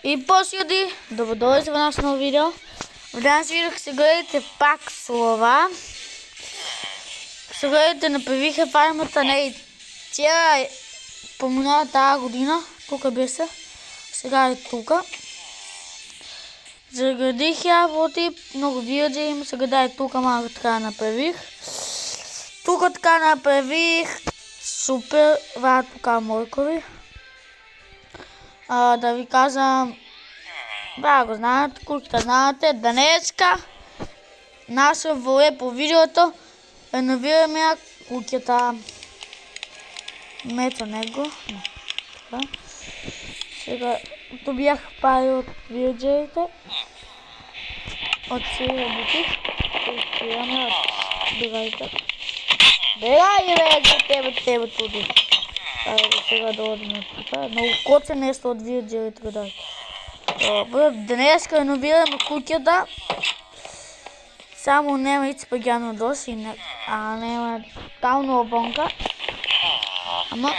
И посјуди, добродојде во наш ново видео. Во данас видео ќе се гледате пак со ова. Се гледате направиха фармата, не цела поминала таа година, тука беше. Сега е тука. Заградих ја води, многу вилџи има, сега да е тука малко така направих. Тука така направих, супер, ваа тука моркови. Да ви кажам, го знаете, куќата знаете, денеска, наше воле по видеото, реновираме ја куќата. Мето него. Сега, ту бях пари од вилџерите, од целия бутик, имаме од бегајте. Бегај, бе, тебе туди. Сега да одиме тука. Многу коце нешто од вилџерите го дај. Добро, денеска реновираме куќата. Само нема и спагјано доси, нема тамно обонка. Ама,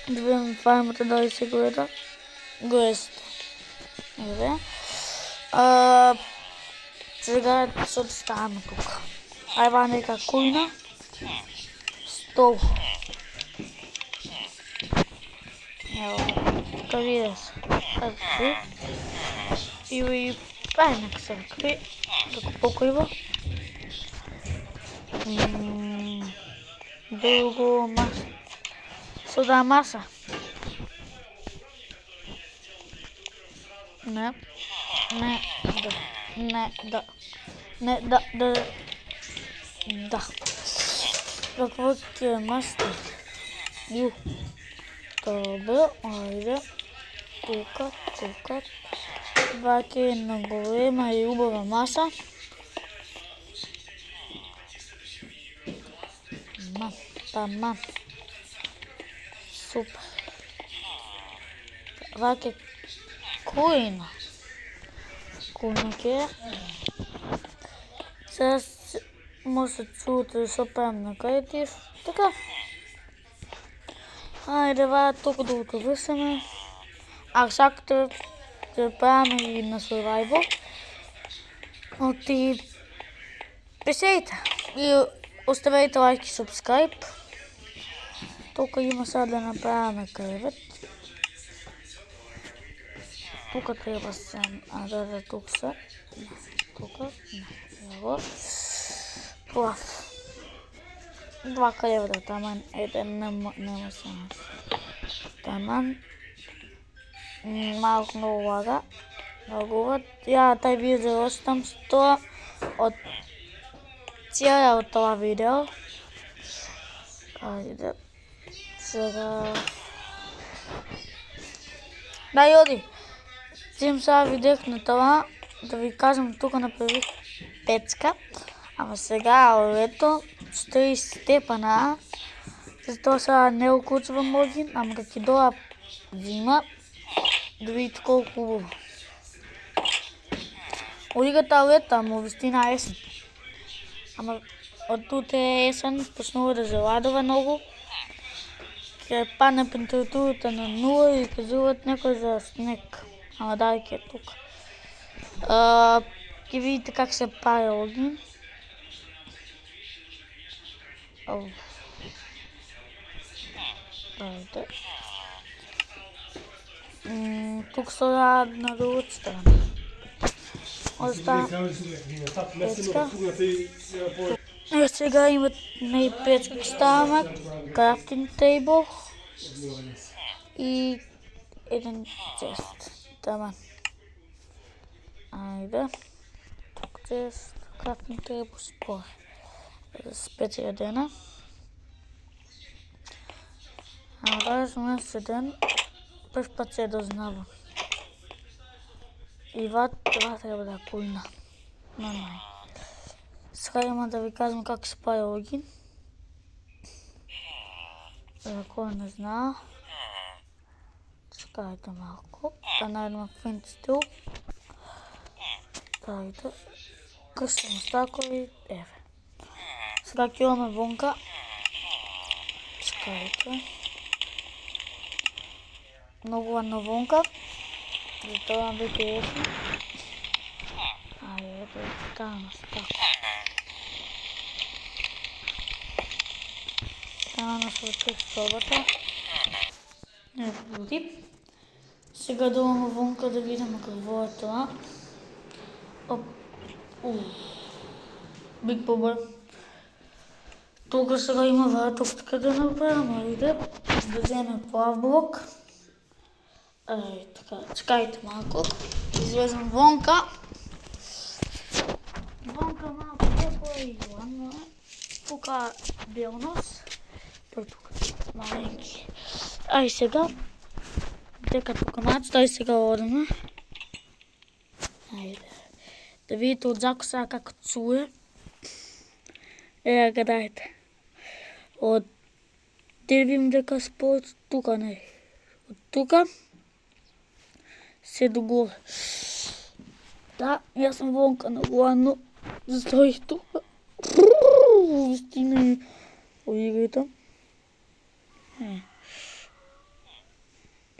да видим фармата дали се гледа. Гореста. Добре. Сега што да ставаме тука. Ајва нека кујна. Стол. Ево, тука виде се. Така. И пајнак се ракви. Како покриво. Друго маса. Сода маса. Не, да. Какво ќе е маста? Добро, ајде. Тука. Това ќе е на голема и убава маса. Таман. Супер. Това ќе кујна. Кујна ќе е. Сега може да чуете да се правим на креатив. Така. Ајде, ваа тука да го довршиме. Ако сакате да правим и на Survival, оти пишете и оставете лайк и субскрайб. Тука има сега да направиме кревет. Тука треба се, тук се. Тука, ево. Плав. Два кревета, таман, еден нема се. Таман. Малко много лага. Ја тај видео оставам тоа од цела од тоа видео. Ајде. Сега... Да, јоди. Цим сега видех на това, да ви кажам, тука направих печка. Ама сега лето, 40 степана, затоа сега не окучувам огин, ама како ќе доа зима, да видите колку убаво. Улигата лето, ама вистина есен. Ама од туте есен почнува да заладува многу. Ќе падне температурата на 0 и кажуваат некој за снег. Ама дали ќе е тука. Ќе видите как се пае огин. Ајде. Тук се на другата страна. Остава печка. Сега имат и печка, ќе ставаме, крафтинг тейбл и еден чест. Таман. Ајде. Тук чест, крафтинг тейбл, спор. Спет јадена. Да сме седен, прв пат се дознава. И това треба да кујна. Сега има да ви кажам как се прави огин. За кој не знае. Чекајте малко, да најдем финт стил. Тајде. Кршаме стакови, еве. Сега ќе имаме вонка. Чекајте. Многу навонка. Затова да пиесме. Айде, да така настава. Стана на свъртих собата. Не буди. Сега даваме вънка да видим какво е това. Биг Бобър. Тук сега има вратовка да направим. Айде, да вземем плав блок. Ай, така, чекайте малко. Излезем вънка. Вънка малко тепло и ладно е. Тук бел нос. Той тук маленки. Ай сега. Дека тук мацата и сега одеме. Айде. Да видите отзако сега како цуе. Гадајте. Од дервим дека спорт тука не. Од тука се до горе. Да, јас сум вонка на гладно. Застоих тука. Вистина играта.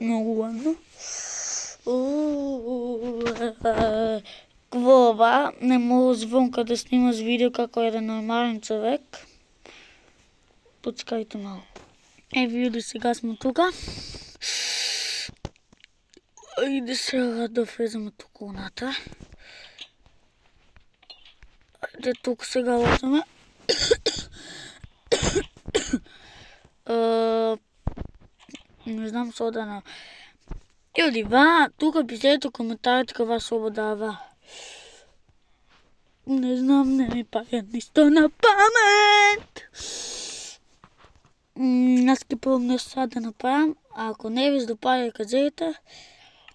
Многу гладно. Кво не можеш вонка да снимаш видео како еден нормален човек. Почекајте малко. Види, сега сме тука. Ајде сега да влеземе тука унатре. Ајде тук сега одеме. Не знам што да на... Или тука пишете коментарите кога што дава. Не знам, не ми паѓа ништо на памет. Аз ке пробам нешто сега да направам, а ако не ви допаѓа кажете,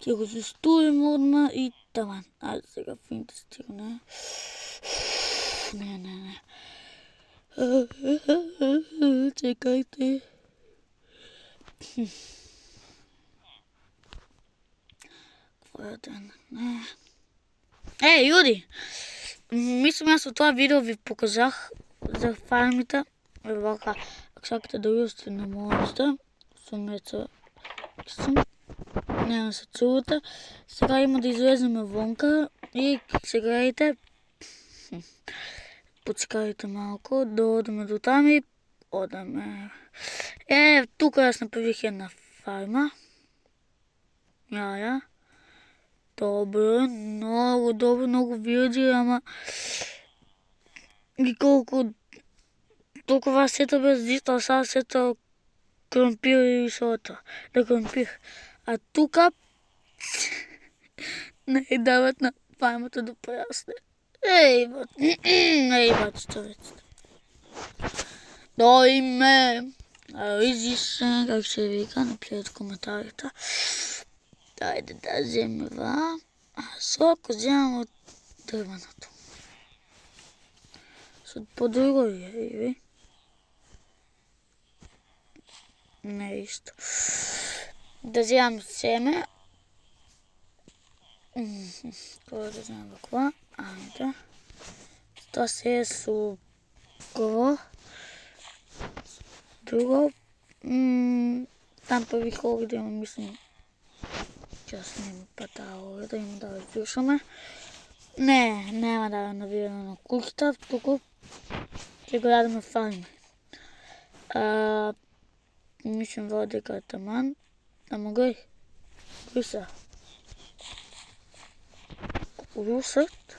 ќе го застуим одма и таман. Ајде сега финте стигне. Не. Чекајте. Не. Јуди! Мислам јас во тоа видео ви покажах за фармите. Вака, ако сакате да видите на можете, со меца нема се чувате. Сега има да излеземе вонка и се гледайте. Почекајте малко, да одеме до там и одеме. Тука јас направих една фарма. Ја. Добро, многу добро, многу вирџи, ама и колку толкова сето без дисто, сега сето кромпир и шото, да кромпир. А тука не дават на фармата да порасне. Ей, бат, човеците. Дојме, изише, как се вика, напишете коментарите. Ајде да вземе соко вземам од дрвеното. Со по-друго е, не исто. Да вземам семе. Кога да вземам ваква? Ајде. Тоа се е со кова. Друго. Там правих овде има, мислам, Јас нема патало да има да издрушаме. Не, нема да навираме на кухта, туку ќе го јадеме фарме. Мислам дека е таман. Ама гој се? Русат.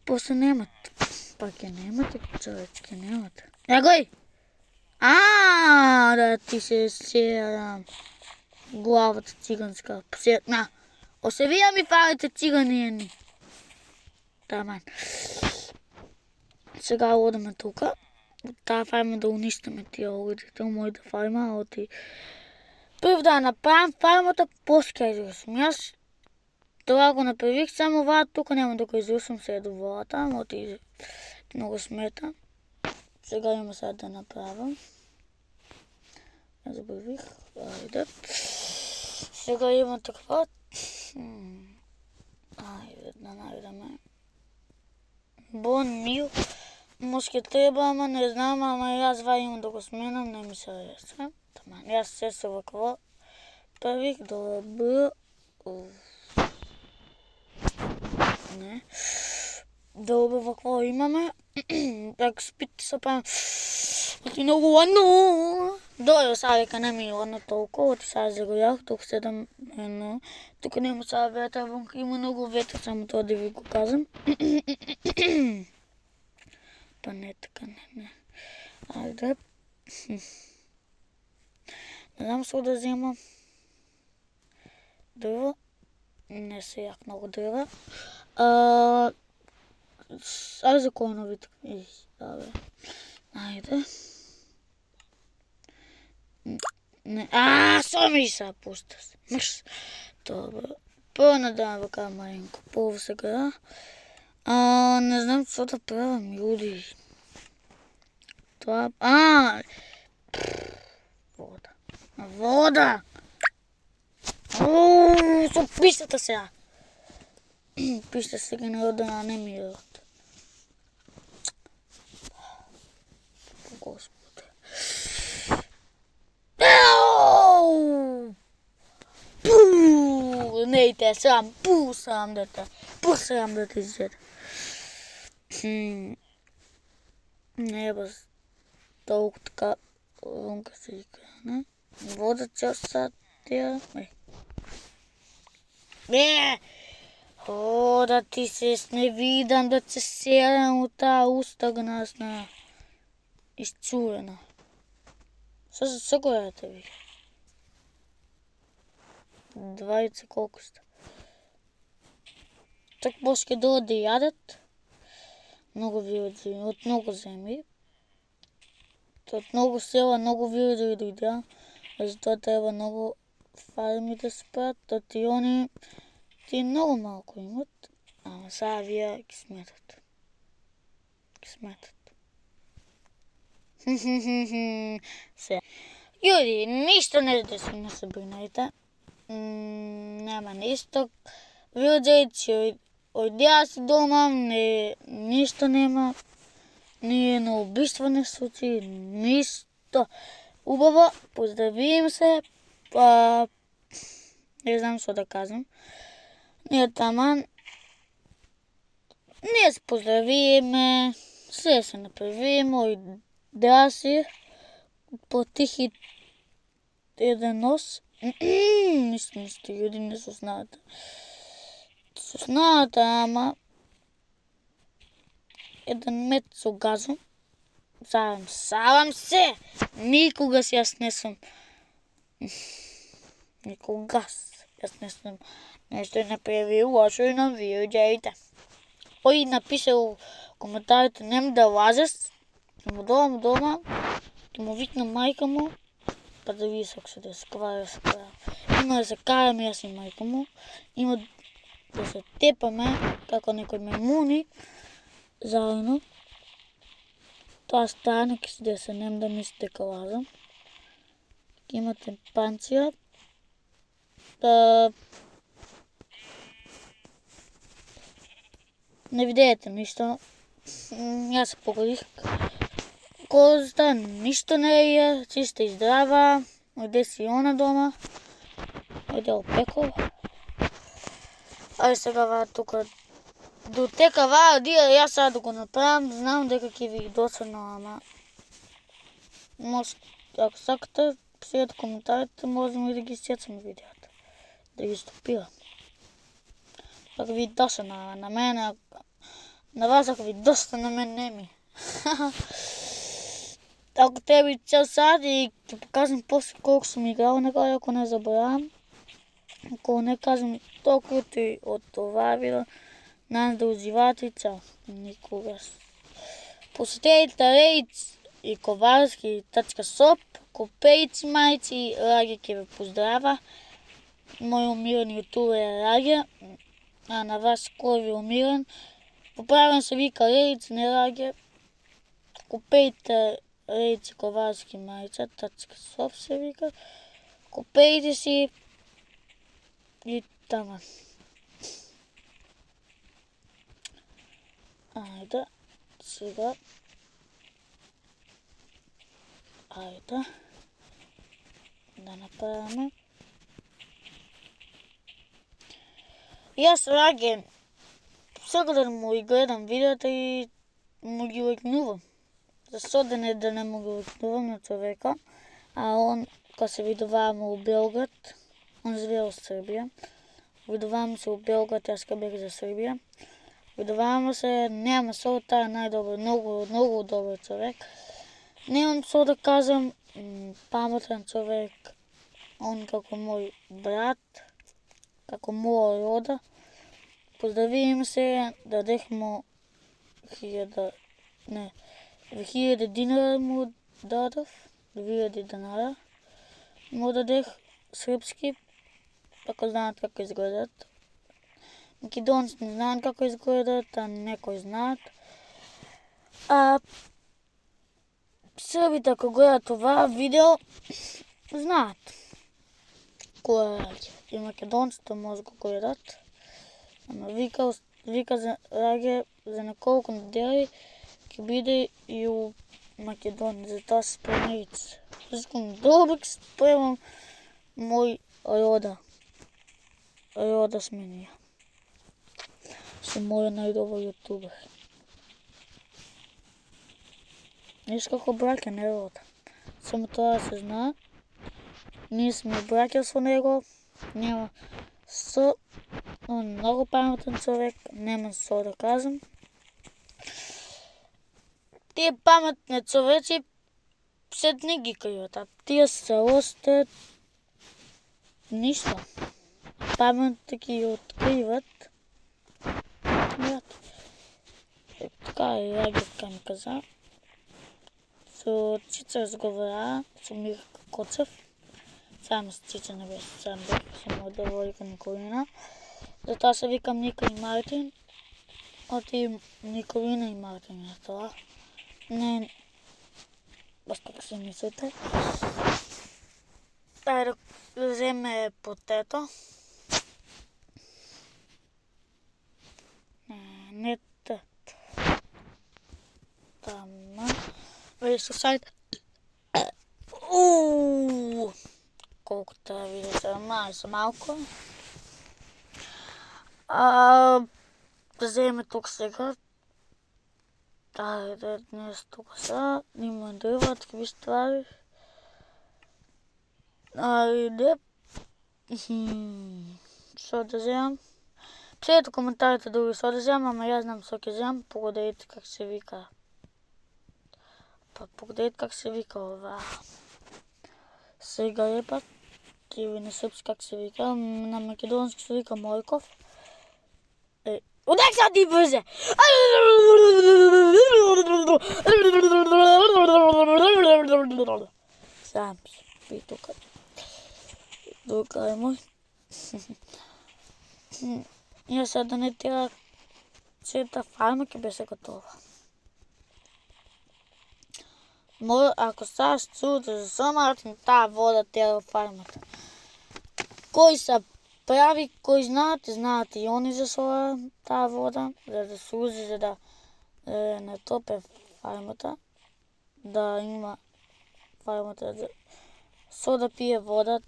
После немат. Па ќе немате, човек, ќе немате. Гој! Да ти се серам. Главата циганска. Осевија ми фарите цигани едни. Таман. Сега одеме тука. Таа фарма да уништиме тие огидите, моите фарма, оти. Прв да направам фармата, после ќе изрусам. Јас тоа го направих, само ваа тука нема да го изрусам се до водата, оти многу смета. Сега има сега да направам. Ја забавих. Ајде. Сега има таква. Ајде да најдеме. Бон мил. Може треба, ама не знам, ама јас ва имам да го сменам, не ми се ресва. Таман, јас се со вакво правих, добро. имаме. Ако спите се правим, оти много ладно. Добре, сега века не ми е ладно толкова, оти сега загорях, тук седам едно. Тук нема сега ветер, вънка има много ветер, само това да ви го казвам. Па не така, не. Айде. Не знам се да взема дърва. Не се як много дърва. Айде за коновите. Айде. Не. Соми са пуста се. Мъж. Добре. Първо надам въка маленко. Първо сега. Не знам какво да правим, люди. Това... Вода! Со пистата сега. Писта сега народа на не ми род. Господи. Не, те срам, срам да те изяде. Не, бас толкова така лунка се иска, не? Вода цял сад тя. Да ти се сневидам, да се серам от тая уста гнасна. Изчурена. Са горете ви? 20 колко сте? Так може да ядат. Много вируси, от много земли. От много села, много вируси дойдя. Затова трябва много фарми да спрат. Тоти они ти много малко имат. Ама сега вие ги сметат. Сега. Юди, нищо не да си не събринайте. Няма нищо. Вие че ойдя си дома, нищо няма. Ние на убийство не случи, нищо. Убаво, поздравим се. Не знам що да казвам. Ние таман. Ние се поздравиме. Се направиме. Да си. Потихи един нос. Нищо, люди не се знаят. Сосната, ама един мет со газом. Савам се! Никога си аз не съм. Никога аз не съм. Нещо е направил лошо и на видеите. Кой написал коментарите нем да лазеш. Му дома. Ти му викна майка му. Па да види сак се да се кваря. Има да се караме аз и майка му. Има да се тепаме како некои маймуни. Заедно. Тоа стане ке си да се нем да мислите дека лазам. Имате панција. Не видеете ништо. Јас се погодих. Козата ништо не е, чиста и здрава. Ојде си она дома. Ојде опекол. Ајде сега ва тука. Дотека ва дија јас сега да го направам. Знам дека ќе ви досадно, ама може, ако сакате, пишете коментарите, можем и да ги сецаме видеата. Да ги стопирам. Ако ви досадно на мене, на вас ако ви досадно, на мен не ми. Ако тебе цел сад и ќе покажам после колко съм играл накрая, ако не забравям. Ако не кажем толкова и от това видео, надам да уживате и цял. Никога. Посетете Рейц и коварски.shop. Купейци, майци, Раге ќе ве поздравя. Мой умиран ютубер е Раге. А на вас кой ви умиран? Поправен се вика Рейц, не Раге. Купейте Рейц и коварски майца.shop се вика. Купейте си и тама. Айде, сега. Айде. Да направяме. И аз Раге, сега да му и гледам видеото и му ги ликнувам. Зашто да не му ги ликнувам на човека, а он, кога се видуваваме у Белград, он живее во Србија, видуваваме се у Белград, јас кога бех за Србија, видуваваме се, немаме со, таа е најдобар, многу добар човек. Немам со да кажам, паметен човек, он како мој брат, како моја рода. Поздравиме се, дадех му 2000 динара му дадов, 2000 денари му дадех српски, ако знаат како изгледат. Македонци не знаат како изгледат, а некои знаат. Србите ако гледат ова видео, знаат кој е Раѓе. И македонците може го гледат. Ама вика за Раѓе за неколку недели ќе биде и у Македонија, затоа се спремете. Искам добик спремам мој рода. Рода сме ние. Со мој најдобар јутубер. Ниш како браќа, не рода. Само тоа се знае. Ние сме браќа со него. Нема со. Он е многу паметен човек. Нема со да кажам. Тие паметни човеци се не ги криват, а тие се остат ништо. Паметните ги откриват. Така и Раѓе ми каза. Со Чица разговара, со Мирка Коцев. Само с Чица не беше, сам бех, со моја девојка Николина. Затоа се викам Ника и Мартин. Оти Николина и Мартин е тоа. Не, баш како се мислите. Ајде да земе потето. Не тет. Тама. Вели со сајт. Колку треба виде се малку. Да земе тук сега. Ајде, днес тука са. Има дрва, такви ствари. Ајде. Што да земам? Пишете коментарите други што да земам, ама јас знам што ќе земам. Погодите как се вика. Погодите как се вика ова. Сега репат. Или на српски как се вика. На македонски се вика Мојков. Одек са ти брзе! Сам спи тука. Тука е мој. Ја сега да не тера цета фарма ќе беше готова. Ако сега чуете за Самартин, таа вода тера фармата. Кој се прави, кој знаат и они за таа вода, за да служи, за да не топе фармата, да има фармата со да пие вода,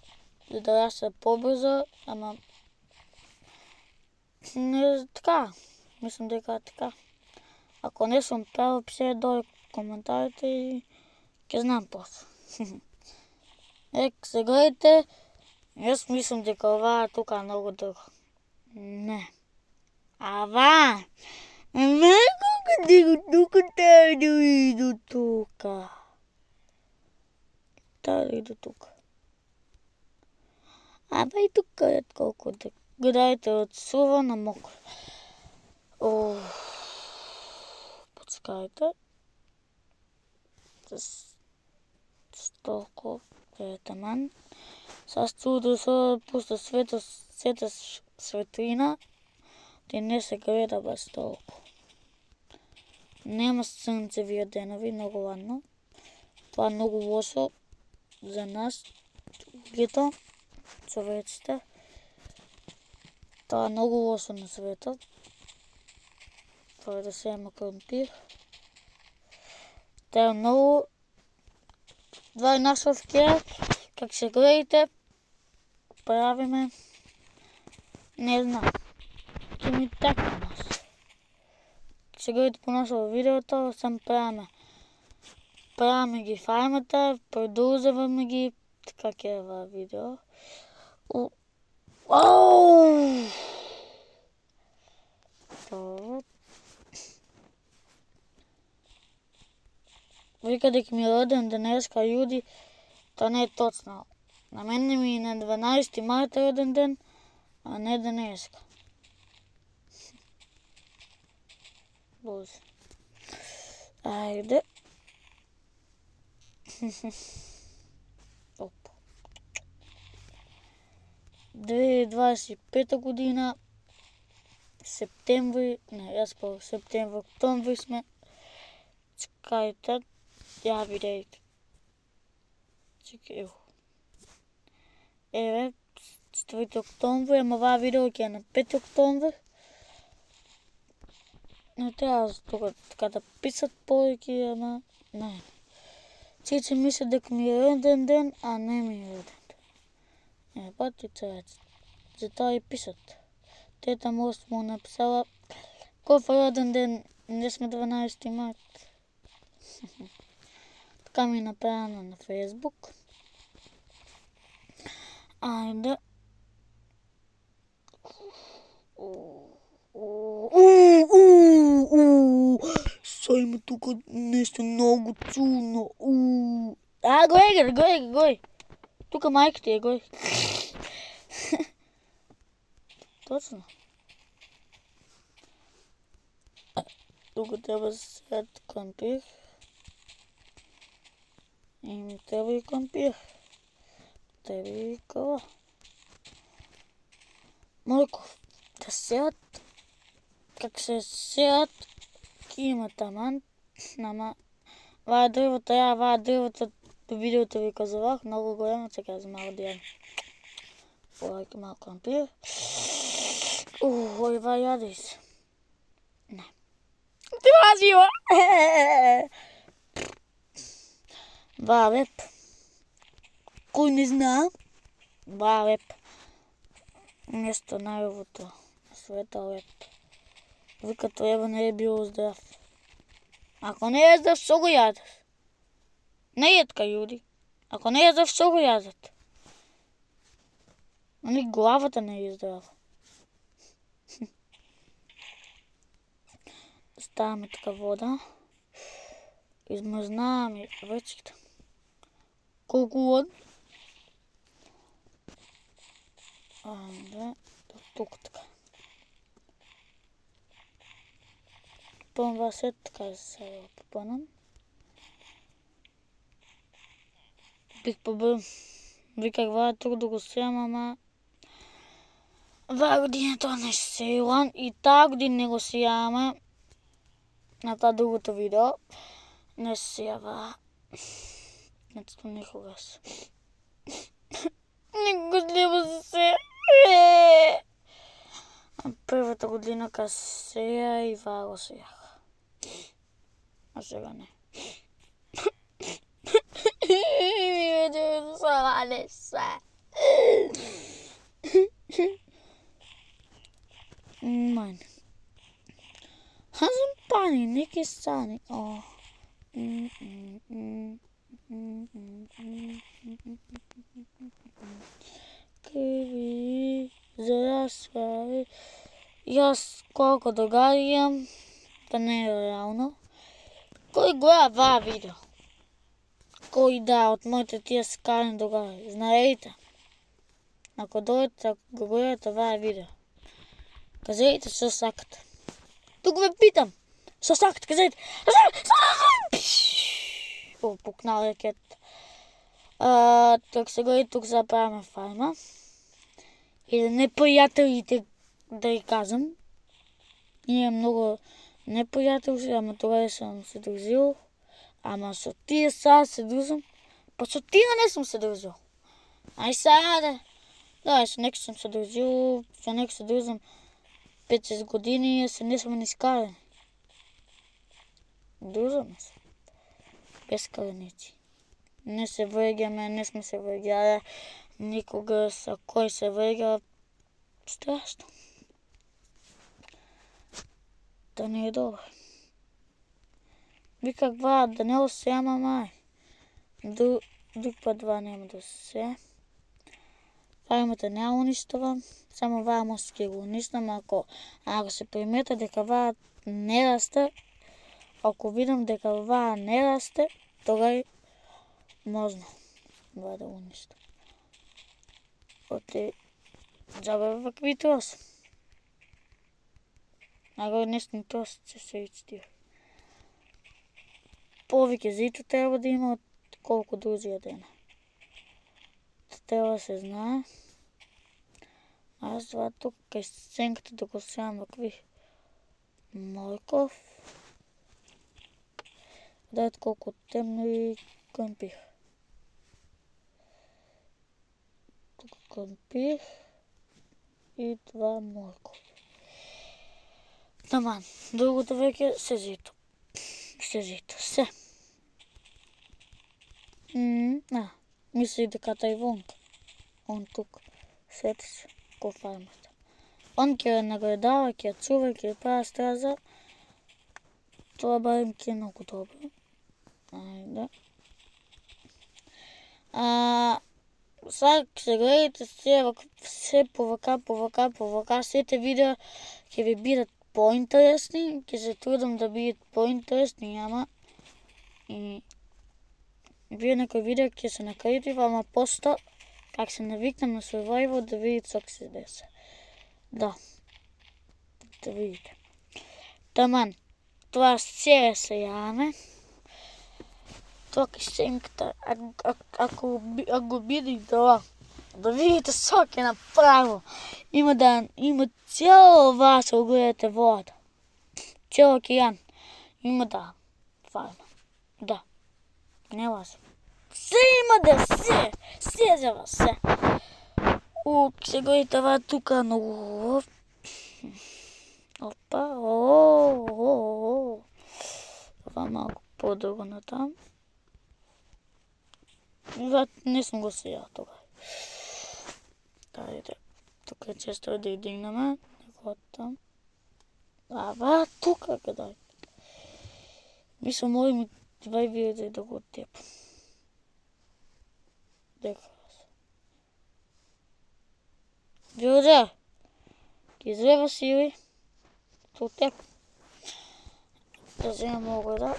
за да расте побрзо, ама не така. Мислам дека е така. Ако не сум прав, пишете долу коментарите и ќе знам после. Се гледате, јас мислам дека оваа тука е многу друго. Не. Ава! Колку тука таа да иду тука. Таа да иду тука. Ава и тука е колку да. Гледајте од сува на мокро. Почекајте. Столку е таман. Са чудо со пуста света светлина, ти не се гледа баш толку. Нема сонцеви денови, многу ладно. Тоа е многу лошо за нас, луѓето, човеците. Тоа е многу лошо на светот. Тоа е да се ема кромпир. Тоа е многу. Два нашовке, как се гледате, правиме, не знам, ќе ми така нас. се гледате по нашето видеото, сам правиме ги фармата, продължаваме ги, така ке във видео. Това. Вика дека ми е роден денеска, Юди, то не е точно. На мен ми на 12 марта е роден ден, а не денеска. Боже. Айде. Опа. 2025 година, септември, октомври сме. Чекайте, я видейте. Чекай. 4 октомври, ама това видео е на 5 октомври. Не трябва тук така да писат повече, ама не. Чиче мисля дека ми е роден ден, а не ми е роден ден. Бати царец. Затова и писат. Тета мост му написала ков роден ден, не сме 12 март. Така ми е направено на Фейсбук. Айде. Са има тук нещо много чудно. Гой. Тук майката е, гой. Точно. Тук трябва да сядат кампир. И трябва и кампир. Трябва и кала. Морков. Да сядат. Как се сядат. Има таман. Това дървата до видеото ви казвах. Много голямо, сега за малко диан. Лайка малко кампир. Ой, ядей се. Не. Това зила! Валеп. Кой не зна? Валеп. Нещо най-новото на света леп. Вика, това не е бил здрав. Ако не е здрав, що го ядеш? Не е така, Юди. Ако не е здрав, що го ядат? Нали главата не е здрава. Ставаме така вода. Измъзнаваме ръчките. Колко вода? Айде, тук така. Пълнва се така да се попънам. Виках вая тук да го сиям, ама вая година това не ще силан и тази година не го сияме. На това другото видео не се сиява. Нето никога се. Никога не се сия. Първата година ка се сия и вая го сияха. А сега не. Слагане се. Майне. Хазам пани, неки сани. О. Киви, зарасва. И аз колко догали имам, да не е реално. Кой гледа това видео? Кой да, от моите тия скалени догали? Знаете? Ако дойдете, ако го гледате това видео, кажете що сакате. Тук ви питам. Що сакате, кажете. О, пукнал ракет. Так сега и тук заправяме фарма. И да неприятелите да ги казвам. Ние много неприятелски, ама тогава съм се дружил. Ама с тия сега се дружам. Па с тия не съм се дружил. Ай сега да. Да, с нека съм се дружил. С нека се дружам 5-6 години, а се не сме ни скарани. Дружаме се. Без караници. Не се въргяме, не сме се въргяли никога. С кой се въргя? Страшно. Да не е добре. Виках два, да не усе, ама май. Друг пат два нема да усе. Фармата не уништувам, само ваа може ќе го уништам ако се примета дека ваа не расте. Ако видам дека ваа не расте, тогаш можно ваа да уништам. Оти джабе вакви трос. Ако нешто трос ќе се ичти. Повеќе зито треба да има од колку друзија дена. Треба се знае. Аз това тук кај сценката да го сеам вакви морков. Да колку темно и кампир. Тук кампир и два морков. Таман, другото веќе се зито. Се. Мисли дека тај вонка. Он тук. Сети се. Ко фармата. Он ќе наградава, ќе чува, ќе прави страза. Тоа барем ќе е многу добро. Ајде. Сега ќе се гледате се повака, сите видеа ќе ви бидат поинтересни, ќе се трудам да бидат поинтересни, ама и вие некој видео ќе се накритив, ама посто как се навикнам на Survivor да видите што ќе се деси. Да видите. Таман, тоа се јаваме. Тоа кај сенката, ако го биде тоа, да видите што ќе направам. Има цело вас го гледате вода. Цело океан. Има да фарма. Да. Не вас. Се има да се за вас, се. Се гледате ова тука многу хубав. Опа, ова малку подолго натам. Не сум го сејал тога. Ајде, тука често да ја дигнеме. Там. Ава, тука кадај. Мислам, мој двај видео да го тепам. Дека се. Ѓорđe, ќе изрева сили. Ту теп. Да земам много да.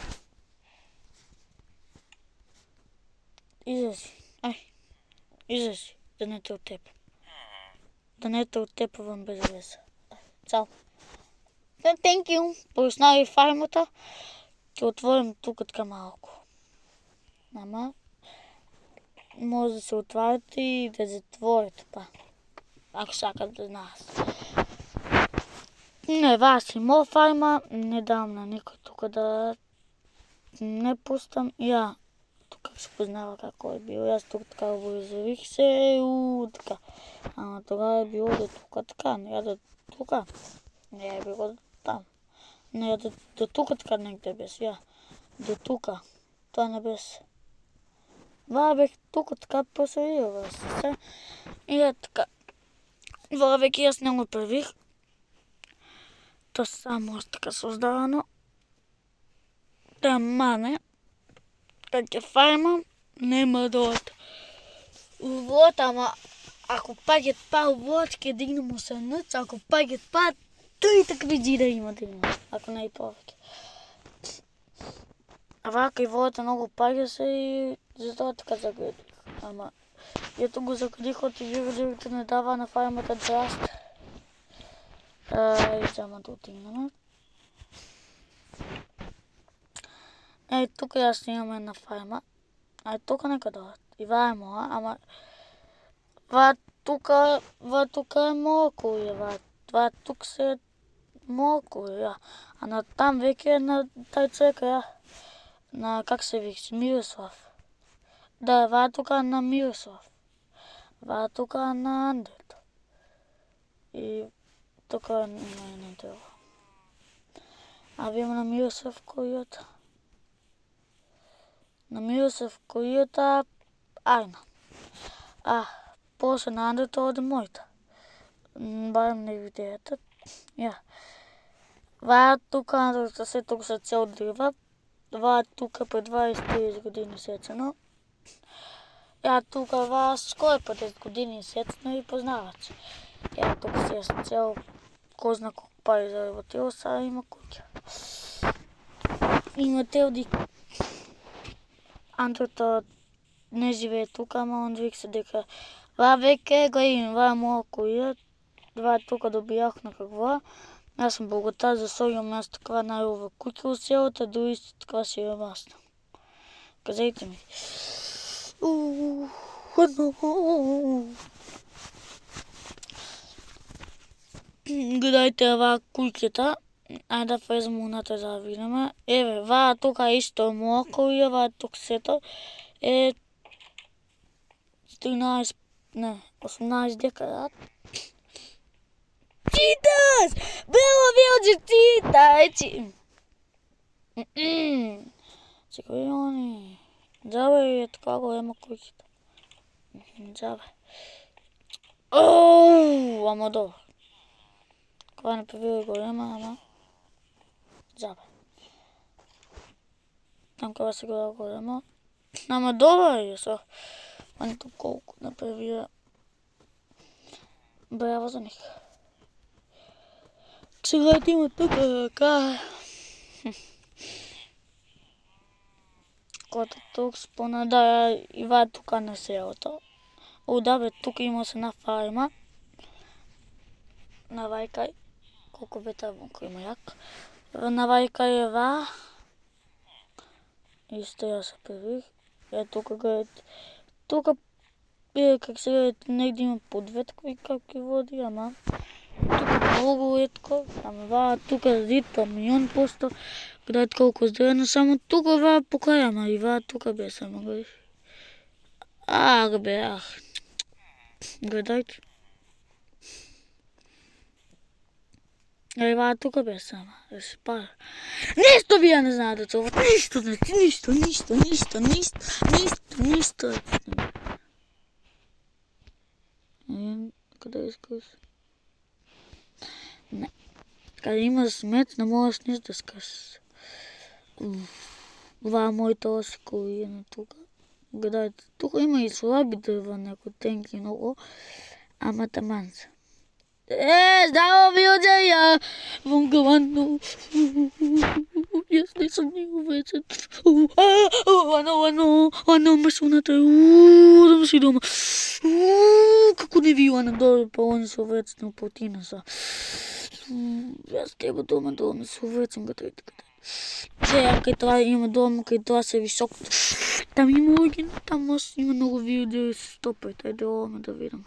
Излези. Излези. Да не те отепам. Да не те отепавам без веза. Чао. Thank you. Појаснави фармата. Ќе отворим тука така малку. Ама може да се отварите и да затворите, па. Ако сакат да знаат. Не, вас и моја фарма, не дам на никој тука да не пустам. Ја, тука се познава како е било. Јас тука така го изявих се, така. Ама тога е било до тука така, не да тука. Не е било там. Не до тука така негде без, ја. До тука. Тоа не без. Ваа бех тука така посредила се. И ја така. Ваа веќе јас не го правих. Тоа само така создавано. Да мане. Кога ќе фармам, нема да од вод, ама ако паѓат па вод, ќе дигнем 18, ако паѓат па, три такви џида има да има, ако не и повеќе. А вака и водата многу паѓа се и затоа така заградих. Ама ето го заградих од и видеото не дава на фармата да расте. И само да отигнеме. Тука јас имам една фарма. Тука нека дадат. И ваа е моја, ама ваа тука е мокуја, ваа тук се мокуја. А на там веќе е на тај човека, ја. На как се викаше, Мирослав. Да, ваа тука на Мирослав. Ваа тука на Андето. И тука не треба. А вие на Мирослав којата? На Мирослав којата Ајна. После на Андето оде мојта. Барем не видеете. Ја. Ваа тука Андето се тука се цел дрва. Ва тука по 20-30 години сецено. Ја тука вас скоро по 10 години сецено и познавач. Ја тука си јас цел ко зна колку пари заработил, сега има куќа. Има телди. Андрото не живее тука, ама он вика се дека ва веќе го имам, ва моја куја, ва тука добијах на каква. Јас сум богатар за својо место, каква најубава куќа у селото, дури таква сиромасна. Кажете ми. Гледајте ова куќата. Ајде да влеземе унатре за да видиме. Еве, ва тука исто моја куја, ва тук сето е 13, не, 18 декара. Читаш! Бело вилче, читај! Секој они. Джабе е така голема куќата. Джабе. Оу, ама добро. Кога не превели голема, ама джабе. Там кога се гледа голема. Ама добро е со. Ани тук колку не превели. Браво за них. Чекајте има тука рака. Кота тук спонада и ва тука на селото. Да бе, тука има се една фарма. Навајкај. Колку бе таа вонко има јак. Навајкај е ва. Исто ја се превих. Е тука гледате. Тука е как се гледате негде има подветко и капки води, ама тука многу ретко, ама ва тука зидто 1.000.000%. Гледате колку зелено, само тука ва покај, ама и ва тука бе само гледаш. Бе, гледајте. И ва тука бе само, да се пара. Ништо вие не знаете това, ништо. Каде искаш? Не. Каде има смет, не можеш нищо да скажеш. Ва моите осикови на тука. Гледайте, тука има и слаби дърва, някои тенки много, ама таман са. Здраво, Вилджея! Вонка ванно. Јас не сум него вече. Ано, машуната. Да ме си дома. Како не ви Ана добре, па они се увецам потина са. Јас треба дома ме се увецам кај Сега кај тоа има дома, кај тоа се високо. Там има оригин, там може има многу видео и се стопајте, ајде оваме да видиме.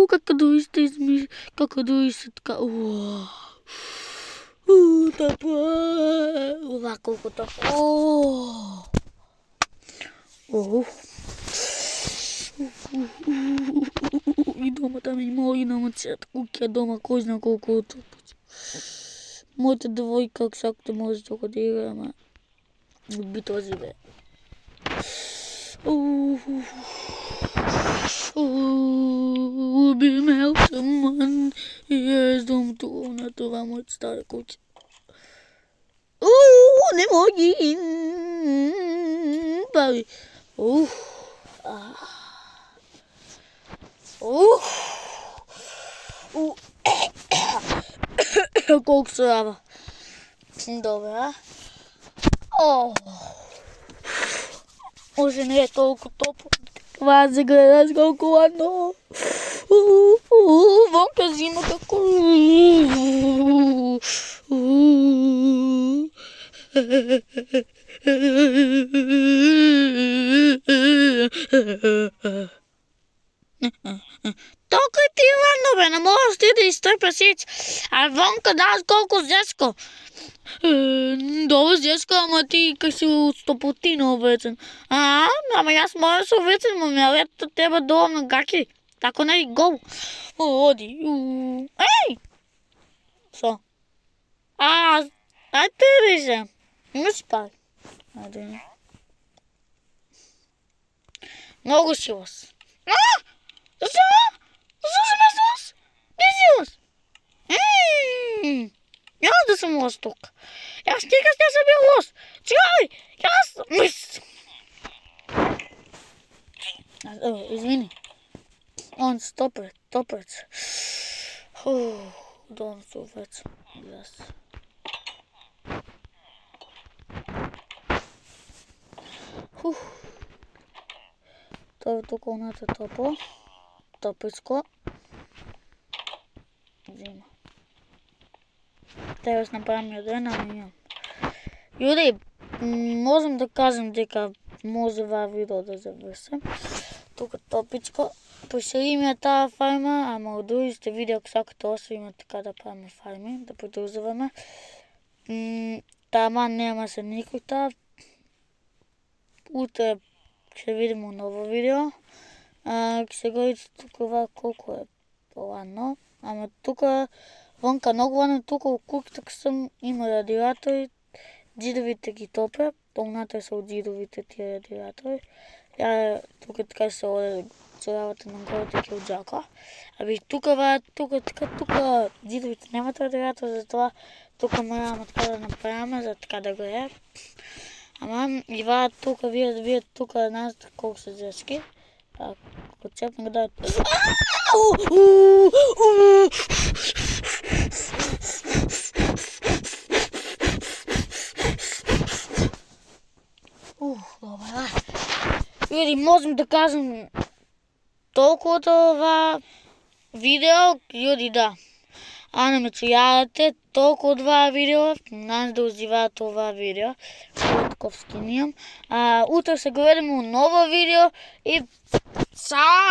Како доисте измиш, како доисте така. Тапа. Ова колку тапа. И дома там има оригинална цвета куќа дома, кој зна колку топоци. Моите девојка како сакате може тука да игра, ама би тоа живее. Би имел саман и јас дом тука на това моите старе куќа. Не моги. Баби. Колку се рава. Добре, може не е толку топло. Това се гледаш колку ладно. Вонка зима како. Толку ти ладно бе, не можеш ти да изтрпеш сич. А вонка даш колку зешко. Добро зешко, ама ти кај си стопотина овецен. Ама јас мора да се овецен, ма ме лето треба доволно гаки. Тако не и гол. Оди. Еј! Со? Ајде риже. Не си пари. Ајде. Многу си лос. Зашо? Зашо се ме слос? Не си лос? Јас да сум лош тук. Јас никад не сум бил лош. Чекај, јас... Извини. On stop it. Don't do it. Yes. Тоа е тука оната топичко. Зима. Треба да направам јаден, ама имам. Јуди, можам да кажам дека може ова видео да заврши. Тука топичко. Поширим ја таа фарма, ама од другите видео ако сакате оставиме така да правиме фарми, да продолжуваме. Тама нема се никој таа. Утре ќе видиме ново видео. Ќе се гледате тука ова колку е ладно, ама тука вонка многу ладно, тука у куќата сум има радиатори, џидовите ги топе, онатре се од џидовите тие радиатори. Ја тука така се оде цуравата на горите ќе оджака. Аби тука џидовите немат радиатор, затоа тука мораме така да направиме за така да грее. Ама и ваа тука вие тука знаете колку се зешки. Ако цепнах да... Добра. Види, можем да кажем толку од ова видео, јуди да. Ана ме чујавате, толку од ова видео, нас да уживаат ова видео, Котковски нијам. Утре се гледаме у ново видео и чао!